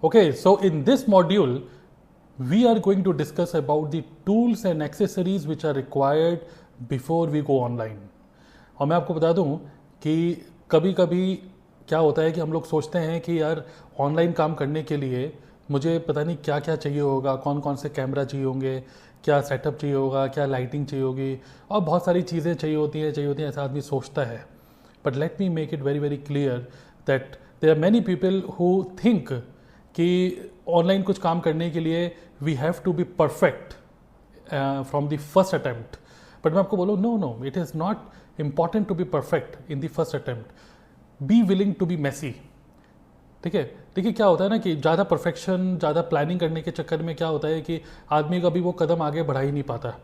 Okay, so in this module, we are going to discuss about the tools and accessories which are required before we go online. और मैं आपको बता दूं कि कभी कभी क्या होता है कि हम लोग सोचते हैं कि यार ऑनलाइन काम करने के लिए मुझे पता नहीं क्या क्या चाहिए होगा, कौन कौन से कैमरा चाहिए होंगे, क्या सेटअप चाहिए होगा, क्या लाइटिंग चाहिए होगी, और बहुत सारी चीज़ें चाहिए होती हैं ऐसा आदमी सोचता है. But let me make it very very clear that there are many people who think कि ऑनलाइन कुछ काम करने के लिए we have to be perfect from the first attempt. But मैं आपको बोलूँ no, it is not important to be perfect in the first attempt. Be willing to be messy. ठीक है, देखिए क्या होता है ना कि ज़्यादा परफेक्शन, ज़्यादा प्लानिंग करने के चक्कर में क्या होता है कि आदमी कभी वो कदम आगे बढ़ा ही नहीं पाता.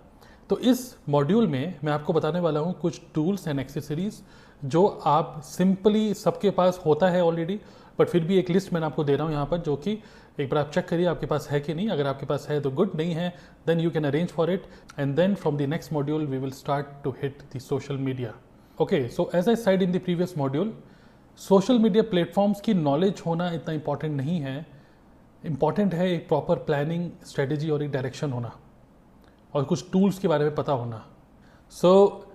तो इस मॉड्यूल में मैं आपको बताने वाला हूँ कुछ टूल्स एंड एक्सेसरीज जो आप सिंपली, सबके पास होता है ऑलरेडी, बट फिर भी एक लिस्ट मैंने आपको दे रहा हूँ यहाँ पर, जो कि एक बार आप चेक करिए आपके पास है कि नहीं. अगर आपके पास है तो गुड, नहीं है then you can arrange for it, and then from the next module we will start to hit the social media. Okay, so as I said in the previous module, social media platforms की knowledge होना इतना important नहीं है. Important है एक proper planning, strategy और एक direction होना, और कुछ टूल्स के बारे में पता होना. सो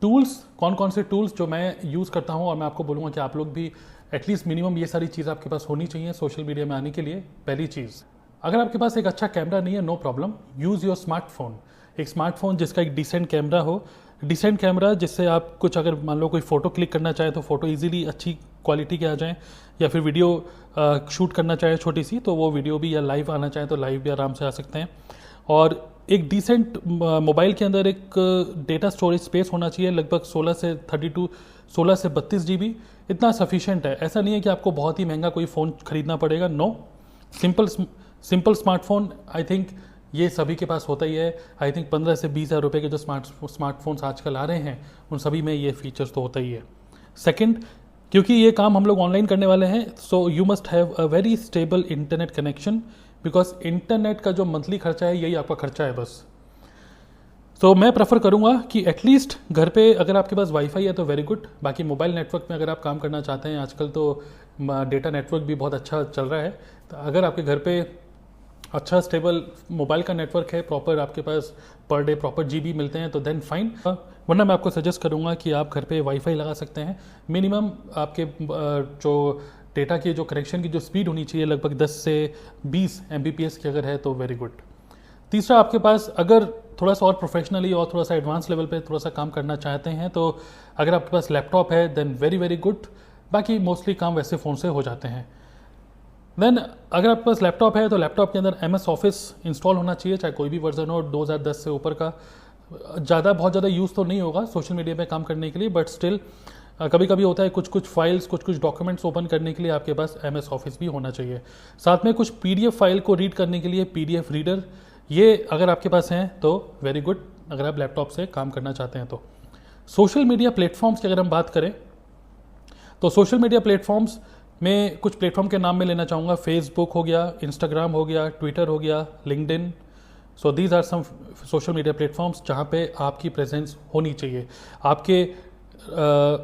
टूल्स, कौन कौन से टूल्स जो मैं यूज़ करता हूँ, और मैं आपको बोलूँगा कि आप लोग भी एटलीस्ट मिनिमम ये सारी चीज़ आपके पास होनी चाहिए सोशल मीडिया में आने के लिए. पहली चीज़, अगर आपके पास एक अच्छा कैमरा नहीं है, no problem, use your smartphone. एक स्मार्टफोन जिसका एक डिसेंट कैमरा हो, डिसेंट कैमरा जिससे आप कुछ, अगर मान लो कोई फ़ोटो क्लिक करना चाहे तो फ़ोटो इजीली अच्छी क्वालिटी के आ जाएँ, या फिर वीडियो शूट करना चाहे छोटी सी तो वो वीडियो भी, या लाइव आना चाहे तो लाइव भी आराम से आ सकते हैं. और एक डिसेंट मोबाइल के अंदर एक डेटा स्टोरेज स्पेस होना चाहिए, लगभग 16 से 32 GB, इतना सफिशिएंट है. ऐसा नहीं है कि आपको बहुत ही महंगा कोई फ़ोन खरीदना पड़ेगा, no. Simple smartphone, I think ये सभी के पास होता ही है. आई थिंक 15 से 20 हज़ार रुपये के जो स्मार्टफोन्स आजकल आ रहे हैं उन सभी में ये फीचर्स तो होता ही है. सेकेंड, क्योंकि ये काम हम लोग ऑनलाइन करने वाले हैं, so you must have a very stable internet connection, because internet का जो मंथली खर्चा है यही आपका खर्चा है बस. तो मैं प्रेफर करूंगा कि एटलीस्ट घर पे अगर आपके पास वाईफाई है तो वेरी गुड. बाकी मोबाइल नेटवर्क में अगर आप काम करना चाहते हैं, आजकल तो डेटा नेटवर्क भी बहुत अच्छा चल रहा है, तो अगर आपके घर पे अच्छा स्टेबल मोबाइल का नेटवर्क है, प्रॉपर आपके पास पर डे प्रॉपर GB मिलते हैं, तो देन फाइन. वरना मैं आपको सजेस्ट करूंगा कि आप घर पे वाईफाई लगा सकते हैं. मिनिमम आपके जो डेटा की जो कनेक्शन की जो स्पीड होनी चाहिए लगभग 10 से 20 Mbps की अगर है तो वेरी गुड. तीसरा, आपके पास अगर थोड़ा सा और प्रोफेशनली और थोड़ा सा एडवांस लेवल पे थोड़ा सा काम करना चाहते हैं, तो अगर आपके पास लैपटॉप है देन वेरी वेरी गुड. बाकी मोस्टली काम वैसे फ़ोन से हो जाते हैं. देन अगर आपके पास लैपटॉप है तो लैपटॉप के अंदर MS ऑफिस इंस्टॉल होना चाहिए, चाहे कोई भी वर्जन हो, 2010 से ऊपर का. बहुत ज़्यादा यूज़ तो नहीं होगा सोशल मीडिया पे काम करने के लिए, बट स्टिल कभी कभी होता है कुछ फाइल्स, कुछ डॉक्यूमेंट्स ओपन करने के लिए आपके पास MS ऑफिस भी होना चाहिए. साथ में कुछ PDF फाइल को रीड करने के लिए PDF रीडर, ये अगर आपके पास हैं तो वेरी गुड, अगर आप लैपटॉप से काम करना चाहते हैं तो. सोशल मीडिया प्लेटफॉर्म्स की अगर हम बात करें तो सोशल मीडिया प्लेटफॉर्म्स में कुछ प्लेटफॉर्म के नाम में लेना चाहूँगा. फेसबुक हो गया, इंस्टाग्राम हो गया, ट्विटर हो गया, LinkedIn. So these are some social media platforms जहाँ पे आपकी प्रेजेंस होनी चाहिए, आपके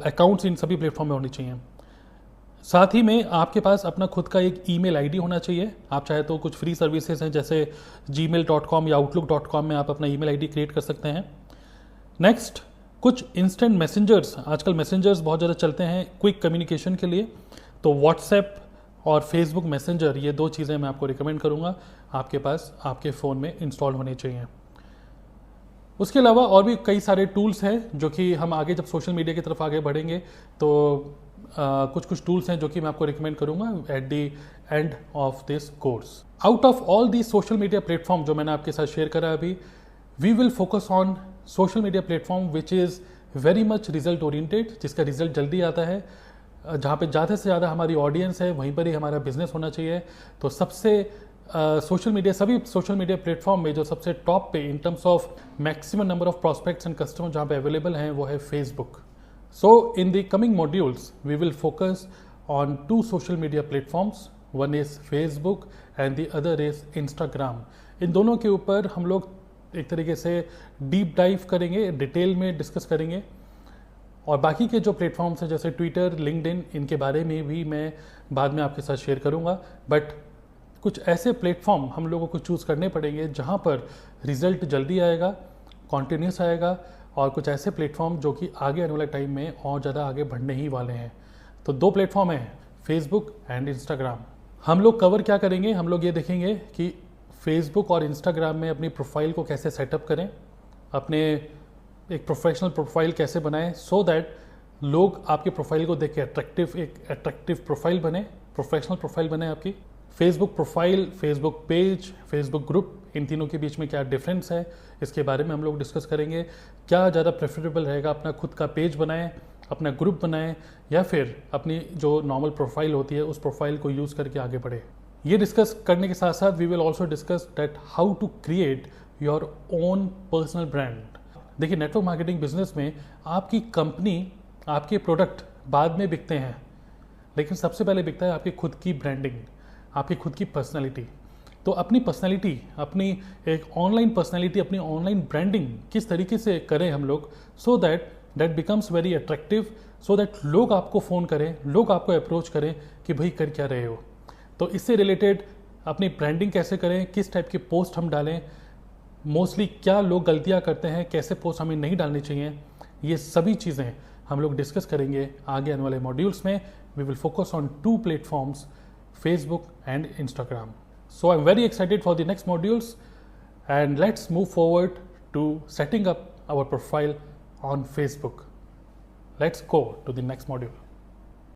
अकाउंट्स इन सभी प्लेटफॉर्म में होनी चाहिए. साथ ही में आपके पास अपना खुद का एक ईमेल आईडी होना चाहिए. आप चाहे तो कुछ फ्री सर्विसेज हैं जैसे gmail.com या outlook.com में आप अपना ईमेल आईडी क्रिएट कर सकते हैं. नेक्स्ट, कुछ इंस्टेंट मैसेंजर्स, आजकल मैसेंजर्स बहुत ज़्यादा चलते हैं क्विक कम्युनिकेशन के लिए, तो व्हाट्सएप और फेसबुक मैसेंजर, ये 2 चीज़ें मैं आपको रिकमेंड करूँगा आपके पास आपके फ़ोन में इंस्टॉल होने चाहिए. उसके अलावा और भी कई सारे टूल्स हैं जो कि हम आगे जब सोशल मीडिया की तरफ आगे बढ़ेंगे तो कुछ टूल्स हैं जो कि मैं आपको रिकमेंड करूँगा at the end of this course. Out of all the social media platform जो मैंने आपके साथ शेयर करा अभी, we will focus on social media platform which is very much result oriented, जिसका रिजल्ट जल्दी आता है, जहाँ पे ज़्यादा से ज़्यादा हमारी ऑडियंस है, वहीं पर ही हमारा बिजनेस होना चाहिए. तो सभी सोशल मीडिया प्लेटफॉर्म में जो सबसे टॉप पे in terms of maximum number of prospects and customer जहाँ पे अवेलेबल हैं वो है Facebook. So in the coming modules we will focus on 2 social media platforms. One is Facebook and the other is Instagram. इन दोनों के ऊपर हम लोग एक तरीके से डीप डाइव करेंगे, डिटेल में डिस्कस करेंगे. और बाकी के जो प्लेटफॉर्म्स हैं जैसे ट्विटर, लिंक्डइन, इनके बारे में भी मैं बाद में आपके साथ शेयर करूंगा. बट कुछ ऐसे प्लेटफॉर्म हम लोगों को चूज़ करने पड़ेंगे जहाँ पर रिजल्ट जल्दी आएगा, कॉन्टिन्यूस आएगा, और कुछ ऐसे प्लेटफॉर्म जो कि आगे आने वाले टाइम में और ज़्यादा आगे बढ़ने ही वाले हैं। तो 2 प्लेटफॉर्म हैं, फेसबुक एंड इंस्टाग्राम। हम लोग कवर क्या करेंगे, हम लोग ये देखेंगे कि फेसबुक और इंस्टाग्राम में अपनी प्रोफाइल को कैसे सेटअप करें, अपने एक प्रोफेशनल प्रोफाइल कैसे बनाएं, सो दैट लोग आपके प्रोफाइल को देख के एक अट्रैक्टिव प्रोफाइल बने, प्रोफेशनल प्रोफाइल बने आपकी। Facebook profile, Facebook page, Facebook group, इन तीनों के बीच में क्या डिफरेंस है, इसके बारे में हम लोग डिस्कस करेंगे। क्या ज़्यादा प्रेफरेबल रहेगा, अपना खुद का पेज बनाएं, अपना ग्रुप बनाएं, या फिर अपनी जो नॉर्मल प्रोफाइल होती है उस प्रोफाइल को यूज़ करके आगे बढ़े। ये डिस्कस करने के साथ साथ we will also discuss that how to create your own personal brand. देखिए, नेटवर्क मार्केटिंग बिजनेस में आपकी कंपनी, आपके प्रोडक्ट बाद में बिकते हैं, लेकिन सबसे पहले बिकता है आपकी खुद की ब्रांडिंग, आपकी खुद की पर्सनैलिटी। तो अपनी पर्सनैलिटी, अपनी एक ऑनलाइन पर्सनैलिटी, अपनी ऑनलाइन ब्रांडिंग किस तरीके से करें हम लोग, so that becomes very attractive, so that लोग आपको फ़ोन करें, लोग आपको अप्रोच करें कि भाई कर क्या रहे हो। तो इससे रिलेटेड अपनी ब्रांडिंग कैसे करें, किस टाइप के पोस्ट हम डालें, मोस्टली क्या लोग गलतियां करते हैं, कैसे पोस्ट हमें नहीं डालनी चाहिए, ये सभी चीज़ें हम लोग डिस्कस करेंगे आगे आने वाले मॉड्यूल्स में। We will focus on 2 platforms, Facebook and Instagram. So I'm very excited for the next modules, and let's move forward to setting up our profile on Facebook. Let's go to the next module.